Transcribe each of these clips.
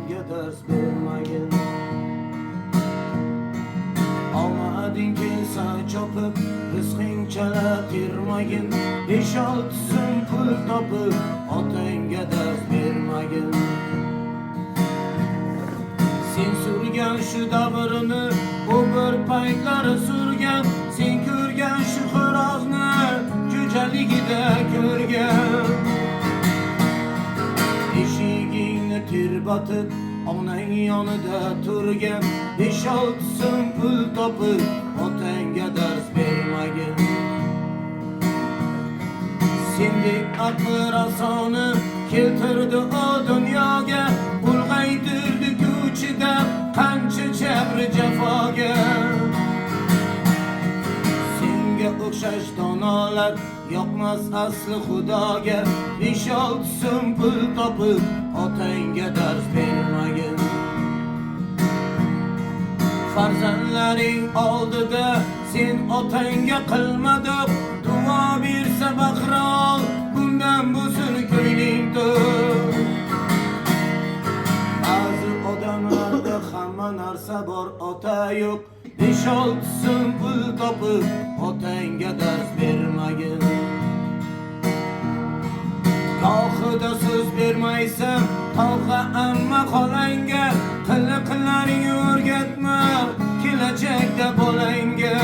otangga dars bermagin. Omading kelsa chopib, rizqing chala termagin. 5-6 so'm pul topib, otangga dars bermagin. Sen surgan shu davrini, u bir paytlar surgan. Sen ko'rgan shu xo'rozni, ko'chaligida ko'rgan. Eshigingni terbatib, onang yonida turgan. 5-6 so'm pul topib, otangga dars bermagin. Sendek aqli rasoni keltirdi o dunyoga, ulg'aytirdi ko'chida qancha jabri jafoga. Senga o'xshash donolar yoqmas asli xudoga. 5-6 so'm pul topib, otangga dars bermagin. Farzandlaring oldida sen otangga qilmading duo, bersa baqrol bundan bo'lsin ko'ngling to'q. Ba'zi odamlarda hamma narsa bor, ota yo'q. 5-6 so'm pul topib, otangga dars bermagin. Gohida so'z bermaysan tog'a amma xolangga, qiliqlaring o'rgatma kelajakda bolangga.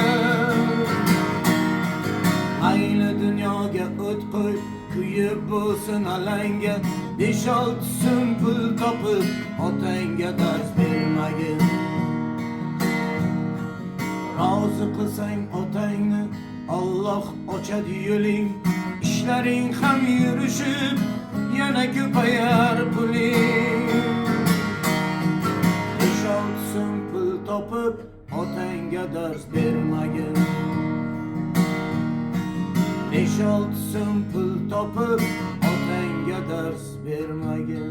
Ayni dunyoga o't qo'y, kuyib bo'lsin alanga. 5-6 so'm pul topib, otangga dars bermagin. Rozi qilsang otangni, Alloh ochadi yo'ling. Ishlaring ham yurishib, yana ko'payar puling. 5-6 so'm pul topib, otangga dars bermagin. 5-6 so'm pul topib, otangga dars bermagin.